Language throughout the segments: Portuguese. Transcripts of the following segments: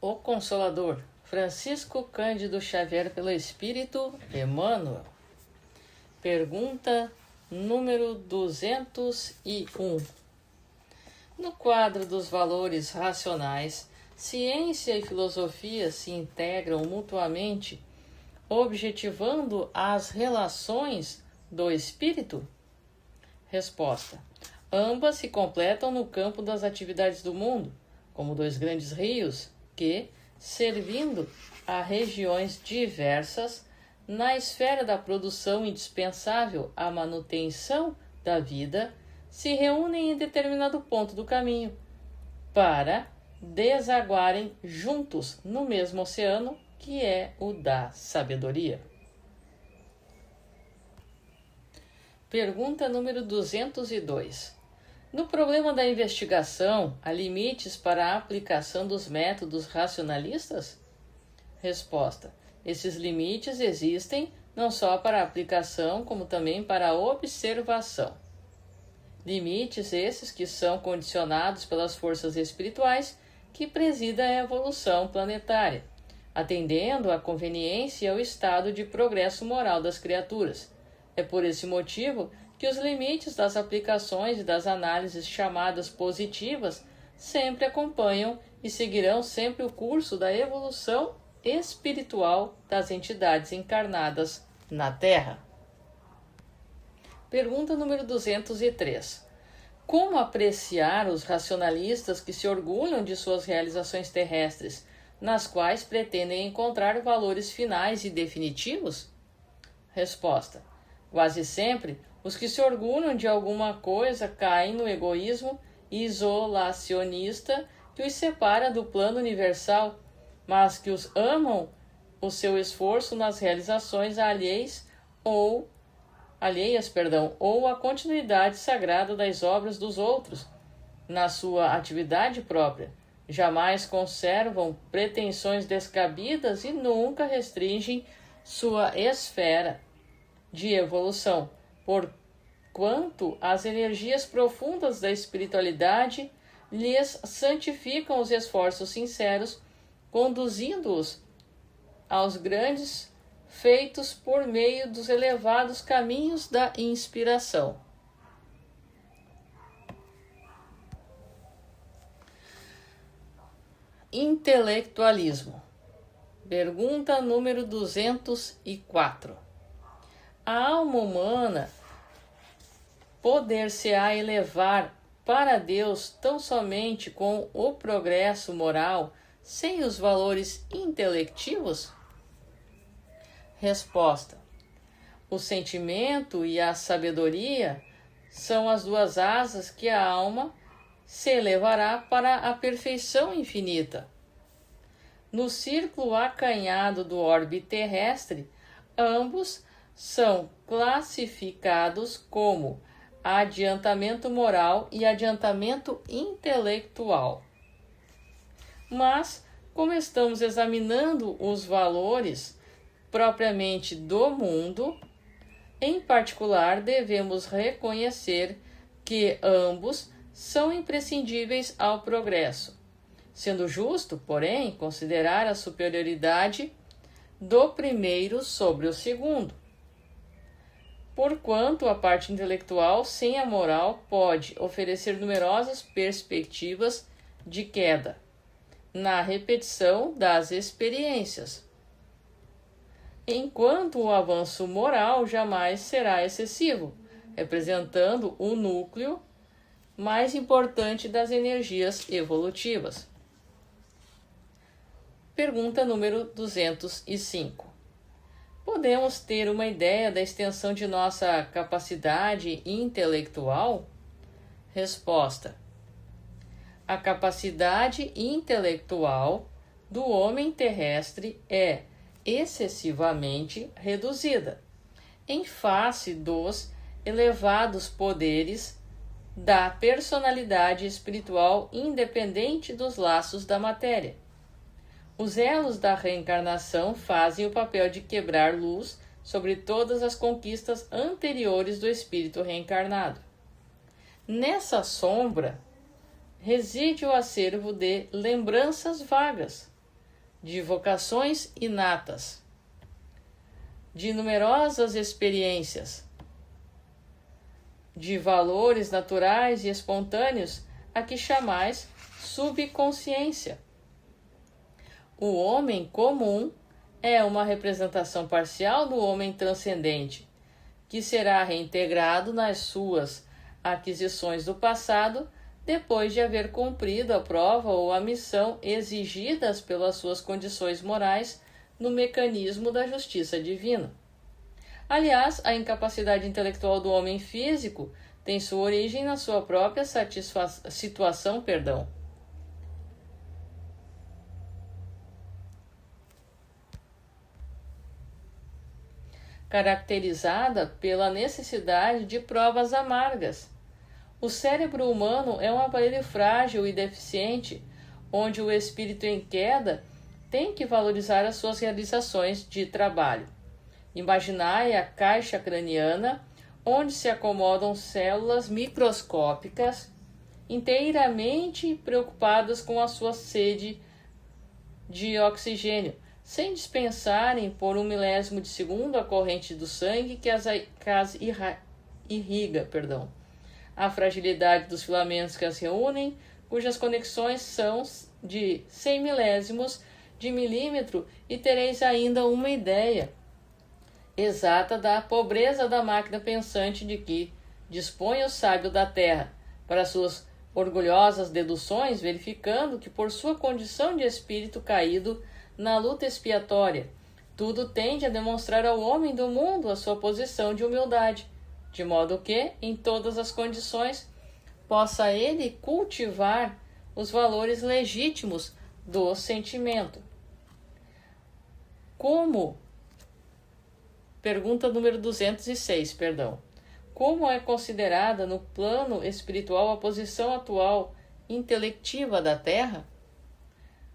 O Consolador, Francisco Cândido Xavier pelo Espírito Emmanuel. Pergunta número 201. No quadro dos valores racionais, ciência e filosofia se integram mutuamente, objetivando as relações do espírito? Resposta: ambas se completam no campo das atividades do mundo, como dois grandes rios que, servindo a regiões diversas, na esfera da produção indispensável à manutenção da vida, se reúnem em determinado ponto do caminho, para desaguarem juntos no mesmo oceano, que é o da sabedoria. Pergunta número 202. No problema da investigação, há limites para a aplicação dos métodos racionalistas? Resposta: esses limites existem não só para a aplicação, como também para a observação. Limites esses que são condicionados pelas forças espirituais que presidem a evolução planetária, atendendo à conveniência e ao estado de progresso moral das criaturas. É por esse motivo que os limites das aplicações e das análises chamadas positivas sempre acompanham e seguirão sempre o curso da evolução espiritual das entidades encarnadas na Terra. Pergunta número 203. Como apreciar os racionalistas que se orgulham de suas realizações terrestres, nas quais pretendem encontrar valores finais e definitivos? Resposta: quase sempre, os que se orgulham de alguma coisa caem no egoísmo isolacionista que os separa do plano universal, mas que os amam o seu esforço nas realizações alheias ou a continuidade sagrada das obras dos outros, na sua atividade própria. Jamais conservam pretensões descabidas e nunca restringem sua esfera de evolução, porquanto as energias profundas da espiritualidade lhes santificam os esforços sinceros, conduzindo-os aos grandes feitos por meio dos elevados caminhos da inspiração. Intelectualismo. Pergunta número 204. A alma humana poder-se-á elevar para Deus tão somente com o progresso moral, sem os valores intelectivos? Resposta: o sentimento e a sabedoria são as duas asas que a alma se elevará para a perfeição infinita. No círculo acanhado do orbe terrestre, ambos são classificados como adiantamento moral e adiantamento intelectual. Mas, como estamos examinando os valores propriamente do mundo, em particular devemos reconhecer que ambos são imprescindíveis ao progresso, sendo justo, porém, considerar a superioridade do primeiro sobre o segundo, porquanto a parte intelectual sem a moral pode oferecer numerosas perspectivas de queda na repetição das experiências, enquanto o avanço moral jamais será excessivo, representando o núcleo mais importante das energias evolutivas. Pergunta número 205. Podemos ter uma ideia da extensão de nossa capacidade intelectual? Resposta: a capacidade intelectual do homem terrestre é excessivamente reduzida, em face dos elevados poderes da personalidade espiritual independente dos laços da matéria. Os elos da reencarnação fazem o papel de quebrar luz sobre todas as conquistas anteriores do espírito reencarnado. Nessa sombra reside o acervo de lembranças vagas, de vocações inatas, de numerosas experiências, de valores naturais e espontâneos a que chamais subconsciência. O homem comum é uma representação parcial do homem transcendente, que será reintegrado nas suas aquisições do passado depois de haver cumprido a prova ou a missão exigidas pelas suas condições morais no mecanismo da justiça divina. Aliás, a incapacidade intelectual do homem físico tem sua origem na sua própria situação. Caracterizada pela necessidade de provas amargas. O cérebro humano é um aparelho frágil e deficiente, onde o espírito em queda tem que valorizar as suas realizações de trabalho. Imaginai a caixa craniana, onde se acomodam células microscópicas, inteiramente preocupadas com a sua sede de oxigênio, sem dispensarem por um milésimo de segundo a corrente do sangue que as irriga. A fragilidade dos filamentos que as reúnem, cujas conexões são de 100 milésimos de milímetro, e tereis ainda uma ideia exata da pobreza da máquina pensante de que dispõe o sábio da terra para suas orgulhosas deduções, verificando que por sua condição de espírito caído na luta expiatória, tudo tende a demonstrar ao homem do mundo a sua posição de humildade, de modo que, em todas as condições, possa ele cultivar os valores legítimos do sentimento. Pergunta número 206, Como é considerada no plano espiritual a posição atual intelectiva da Terra?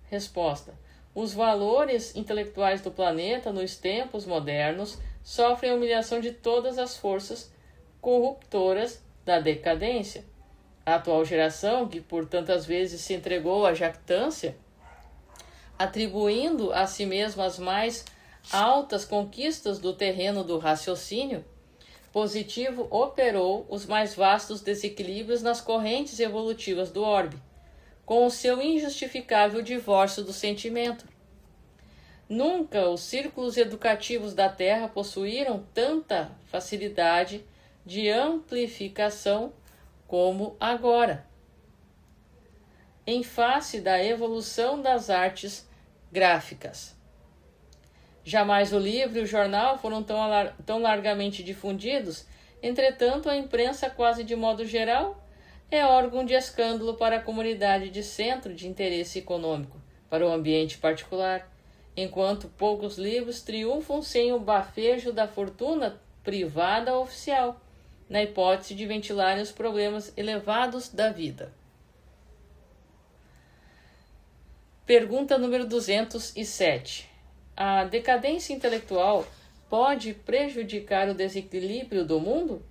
Resposta: os valores intelectuais do planeta nos tempos modernos sofrem a humilhação de todas as forças corruptoras da decadência. A atual geração, que por tantas vezes se entregou à jactância, atribuindo a si mesma as mais altas conquistas do terreno do raciocínio positivo, operou os mais vastos desequilíbrios nas correntes evolutivas do orbe, com o seu injustificável divórcio do sentimento. Nunca os círculos educativos da Terra possuíram tanta facilidade de amplificação como agora, em face da evolução das artes gráficas. Jamais o livro e o jornal foram tão largamente difundidos, entretanto a imprensa, quase de modo geral, é órgão de escândalo para a comunidade de centro de interesse econômico, para o ambiente particular, enquanto poucos livros triunfam sem o bafejo da fortuna privada oficial, na hipótese de ventilarem os problemas elevados da vida. Pergunta número 207. A decadência intelectual pode prejudicar o desequilíbrio do mundo?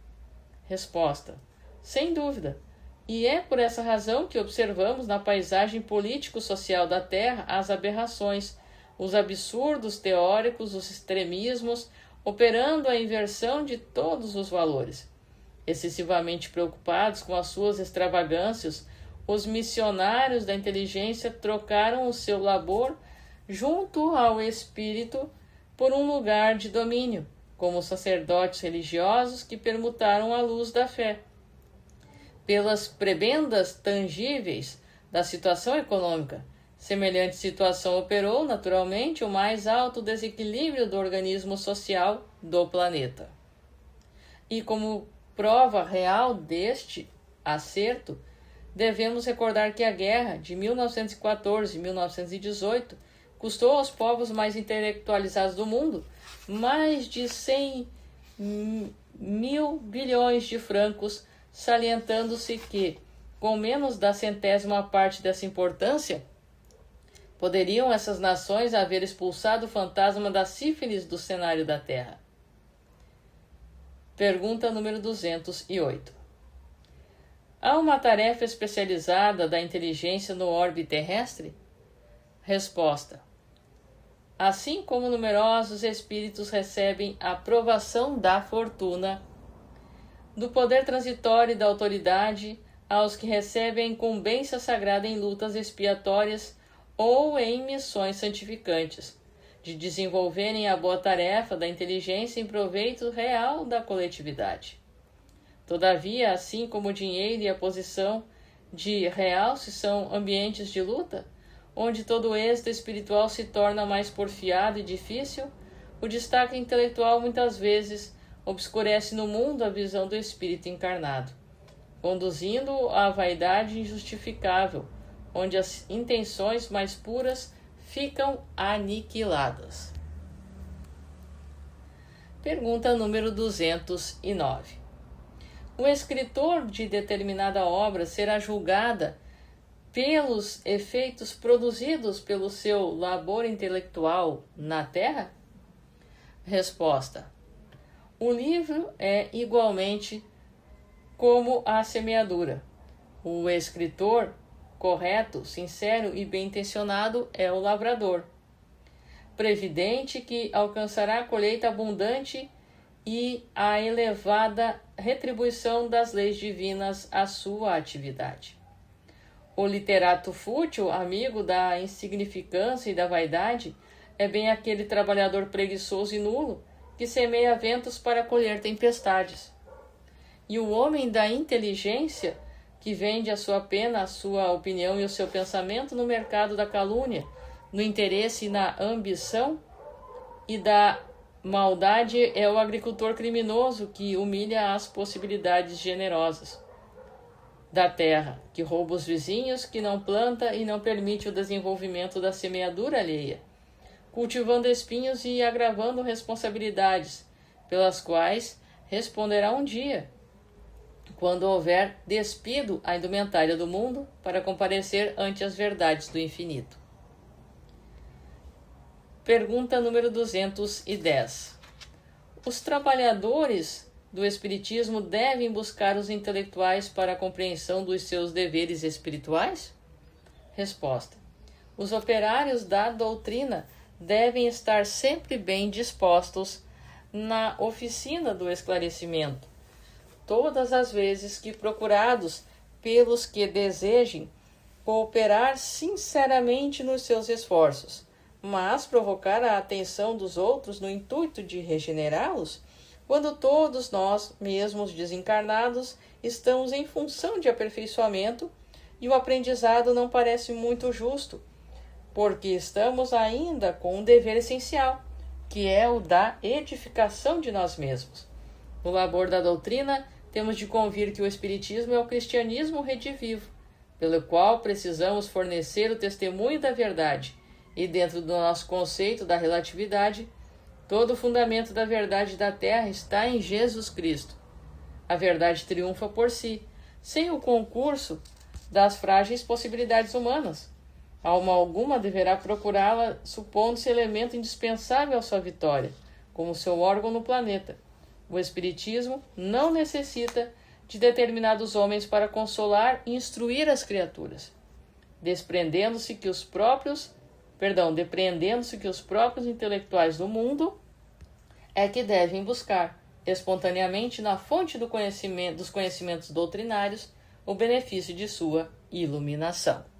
Resposta: sem dúvida. E é por essa razão que observamos na paisagem político-social da Terra as aberrações, os absurdos teóricos, os extremismos, operando a inversão de todos os valores. Excessivamente preocupados com as suas extravagâncias, os missionários da inteligência trocaram o seu labor junto ao espírito por um lugar de domínio, como sacerdotes religiosos que permutaram a luz da fé pelas prebendas tangíveis da situação econômica. Semelhante situação operou, naturalmente, o mais alto desequilíbrio do organismo social do planeta. E como prova real deste acerto, devemos recordar que a guerra de 1914 e 1918 custou aos povos mais intelectualizados do mundo mais de 100 mil bilhões de francos, salientando-se que, com menos da centésima parte dessa importância, poderiam essas nações haver expulsado o fantasma da sífilis do cenário da Terra. Pergunta número 208. Há uma tarefa especializada da inteligência no orbe terrestre? Resposta: assim como numerosos espíritos recebem a provação da fortuna, do poder transitório e da autoridade, aos que recebem a incumbência sagrada em lutas expiatórias ou em missões santificantes, de desenvolverem a boa tarefa da inteligência em proveito real da coletividade. Todavia, assim como o dinheiro e a posição de realce são ambientes de luta, onde todo o êxito espiritual se torna mais porfiado e difícil, o destaque intelectual muitas vezes obscurece no mundo a visão do espírito encarnado, conduzindo à vaidade injustificável, onde as intenções mais puras ficam aniquiladas. Pergunta número 209. O escritor de determinada obra será julgada pelos efeitos produzidos pelo seu labor intelectual na Terra? Resposta: o livro é igualmente como a semeadura. O escritor correto, sincero e bem-intencionado é o lavrador, previdente que alcançará a colheita abundante e a elevada retribuição das leis divinas à sua atividade. O literato fútil, amigo da insignificância e da vaidade, é bem aquele trabalhador preguiçoso e nulo que semeia ventos para colher tempestades. E o homem da inteligência, que vende a sua pena, a sua opinião e o seu pensamento no mercado da calúnia, no interesse e na ambição e da maldade, é o agricultor criminoso que humilha as possibilidades generosas da terra, que rouba os vizinhos, que não planta e não permite o desenvolvimento da semeadura alheia, cultivando espinhos e agravando responsabilidades, pelas quais responderá um dia, quando houver despido a indumentária do mundo para comparecer ante as verdades do infinito. Pergunta número 210. Os trabalhadores do Espiritismo devem buscar os intelectuais para a compreensão dos seus deveres espirituais? Resposta: os operários da doutrina devem estar sempre bem dispostos na oficina do esclarecimento, todas as vezes que procurados pelos que desejem cooperar sinceramente nos seus esforços, mas provocar a atenção dos outros no intuito de regenerá-los, quando todos nós, mesmos desencarnados, estamos em função de aperfeiçoamento e o aprendizado não parece muito justo, porque estamos ainda com um dever essencial, que é o da edificação de nós mesmos. No labor da doutrina, temos de convir que o Espiritismo é o cristianismo redivivo, pelo qual precisamos fornecer o testemunho da verdade, e dentro do nosso conceito da relatividade, todo o fundamento da verdade da Terra está em Jesus Cristo. A verdade triunfa por si, sem o concurso das frágeis possibilidades humanas. Alma alguma deverá procurá-la, supondo-se elemento indispensável à sua vitória, como seu órgão no planeta. O Espiritismo não necessita de determinados homens para consolar e instruir as criaturas, depreendendo-se que os próprios intelectuais do mundo é que devem buscar, espontaneamente na fonte dos conhecimentos doutrinários, o benefício de sua iluminação.